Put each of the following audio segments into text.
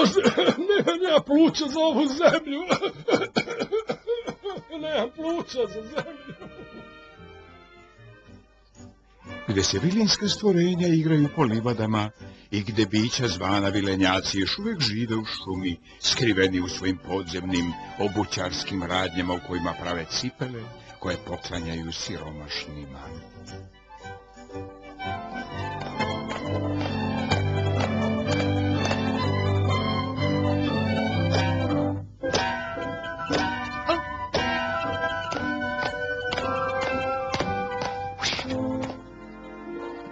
Bože, nemam pluća za ovu zemlju. Nemam pluća za zemlju. Gde se vilinska stvorenja igraju po livadama i gde bića zvana vilenjaci još uvijek žive u šumi, skriveni u svojim podzemnim obućarskim radnjama u kojima prave cipele koje poklanjaju siromašnima.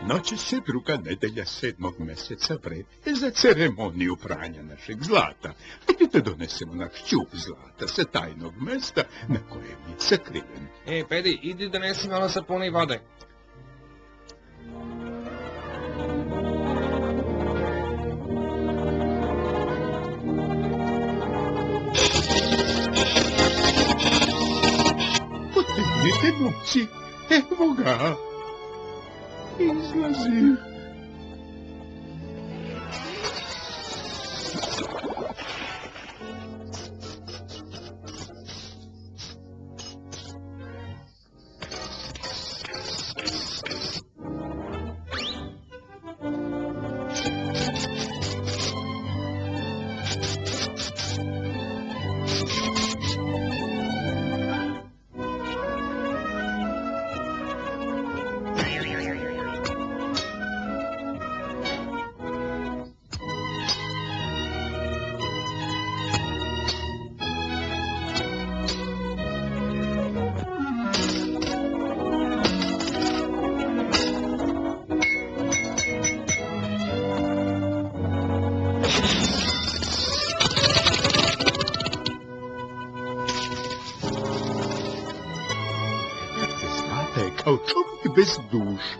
Noće se druga nedelja 7. mjeseca vreme za ceremoniju pranja našeg zlata. Hajde donesemo naš ćup zlata sa tajnog mjesta na kojem je sakriven. Pedi, idi donesi malo sapuna i vode. Potegnite, momci, evo ga. Izlazi. Kao čovjek bez duše.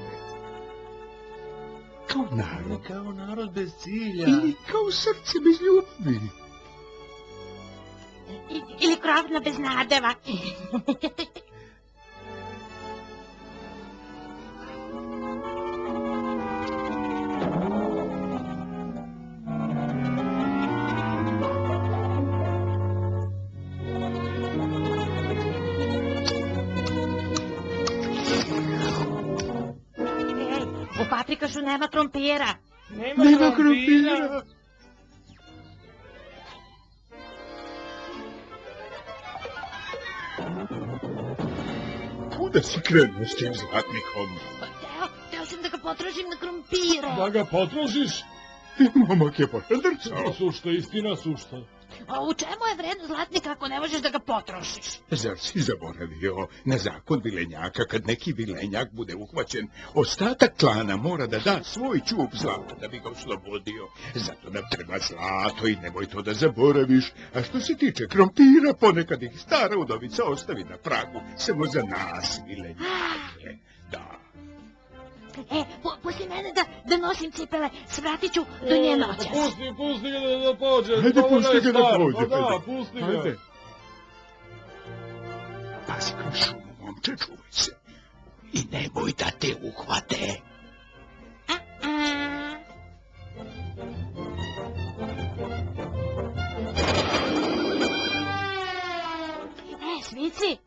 Kao narod bez cilja. Ili kao srce bez ljubavi. Ili krovna bez nadeva. U paprikašu nema krompira. Nema krompira. Kuda si krenuo s tim zlatnikom? Teo sam da ga potražim na krompire. Da ga potražiš? Momak je pošandrcao. Sušta, istina sušta. A u čemu je vredno zlatnika ako ne možeš da ga potrošiš? Zar si zaboravio na zakon vilenjaka? Kad neki vilenjak bude uhvaćen, ostatak klana mora da da svoj ćup zlata da bi ga oslobodio. Zato nam treba zlato i nemoj to da zaboraviš. A što se tiče krompira, ponekad ih stara udovica ostavi na pragu. Samo za nas, vilenjake. Da. Pusti mene da nosim cipele, svratit ću do nje noćas. Pusti ga da pođe. Hajde, pusti ga da pođe. Da, pusti ga. Hajde. Pazi kroz šumu, momče, čuvaj se. I nemoj da te uhvate. Svici,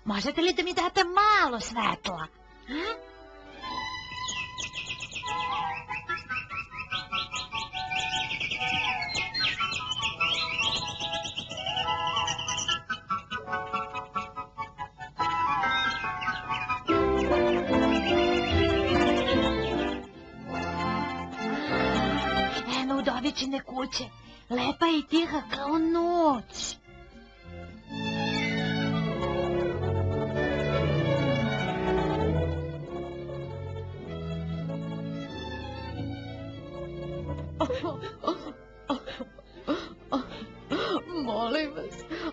možete li da mi date malo svetla? Eno udovičine kuće, lepa i tiha kao noć.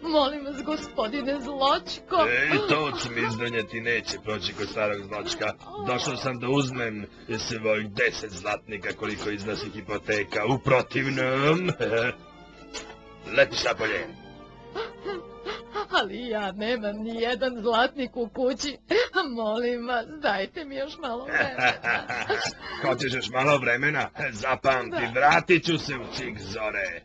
Molim vas, gospodine Zločko. To će mi izdonijeti neće proći kod starog Zločka. Došao sam da uzmem svojih 10 zlatnika koliko iznosi hipoteka. U protivnom... Letiš napolje. Ali ja nemam ni jedan zlatnik u kući. Molim vas, dajte mi još malo vremena. Hoćeš još malo vremena? Zapamti, vratit ću se u čik zore.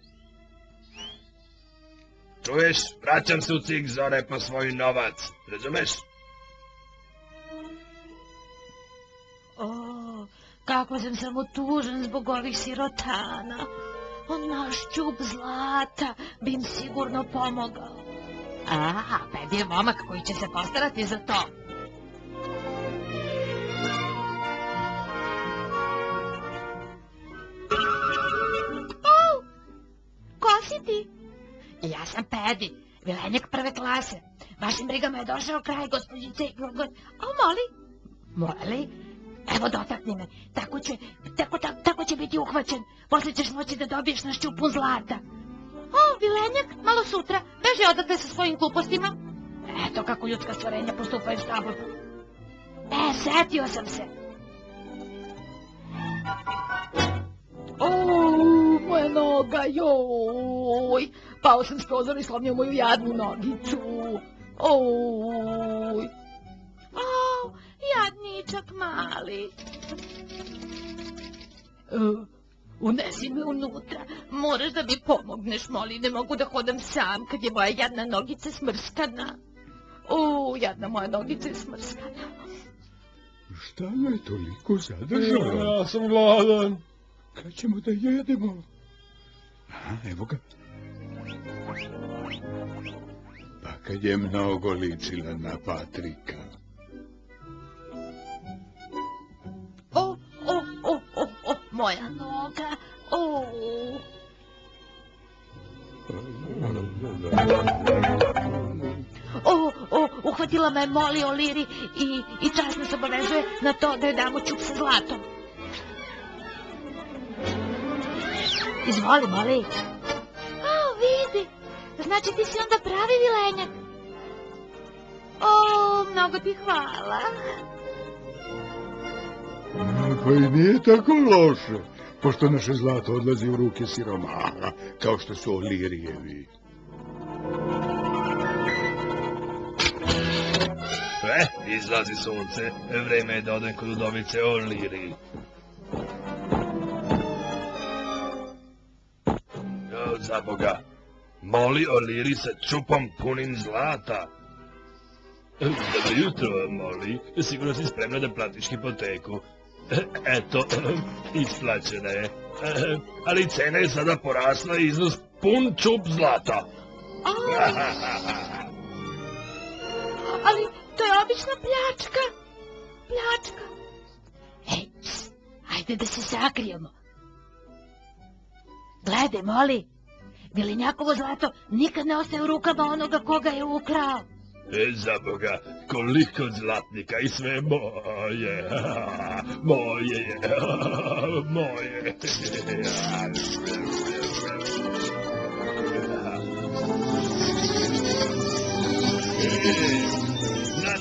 Čuješ? Vraćam se u cik zore po svoj novac. Razumeš? O, kako sam samo tužan zbog ovih sirotana. Naš ćup zlata bi im sigurno pomogao. A, Pedi je momak koji će se postarati za to. Ko si ti? Ja sam Pedi, vilenjak prve klase. Vašim brigama je došao kraj, gospođice i Gorgon. O, moli. Moli? Evo dotakni me, tako će biti uhvaćen. Poslije ćeš moći da dobiješ naš ćup pun zlata. O, vilenjak, malo sutra. Beži odakle sa svojim glupostima. Eto kako ljudska stvorenja postupaju s tabom. Setio sam se. O, moja noga, joj. Pao sam s prozora i slomio moju jadnu nogicu. Oj. O, jadničak mali. Unesi me unutra. Moraš da mi pomogneš, moli. Ne mogu da hodam sam kad je moja jadna nogica smrskana. O, jadna moja nogica je smrskana. Šta me toliko zadržalo? Ja sam gladan. Kad ćemo da jedemo? Aha, evo ga. Pa kad je mnogo ličila na Patrika. O, moja noga. O. Uhvatila me Moli O'Leary i čas nas obavezuje na to da joj damo ćup sa zlatom. Izvoli, Moli. A, vidi. Znači ti si onda pravi vilenjak. O, mnogo ti hvala. Pa i nije tako loše, pošto naše zlato odlazi u ruke siromaha, kao što su O'Learyjevi. Izlazi sunce. Vreme je da odem kod udovice O'Leary. Za Boga. Moli O'Leary sa čupom punim zlata. Dobro jutro, Moli. Sigurno si spremna da platiš hipoteku. Eto, isplaćena je. Ali cena je sada porasla i iznos pun čup zlata. Ali to je obična pljačka. Pljačka. Ej, ajde da se sakrijemo. Gledaj, Moli. Vilenjakovo zlato nikad ne ostaje u rukama onoga koga je ukrao. Za Boga, koliko zlatnika i sve moje. Moje je. Moje.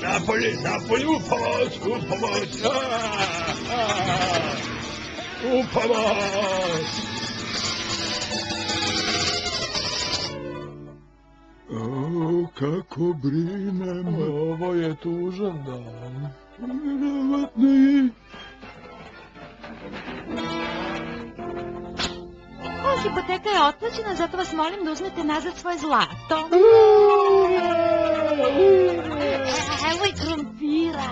Napolje, u pomoć. U pomoć. O, kako brinem. Ovo je tužan dan. Vjerovatno je. O, hipoteka je otplaćena, zato vas molim da uzmete nazad svoje zlato. Evo i krompira.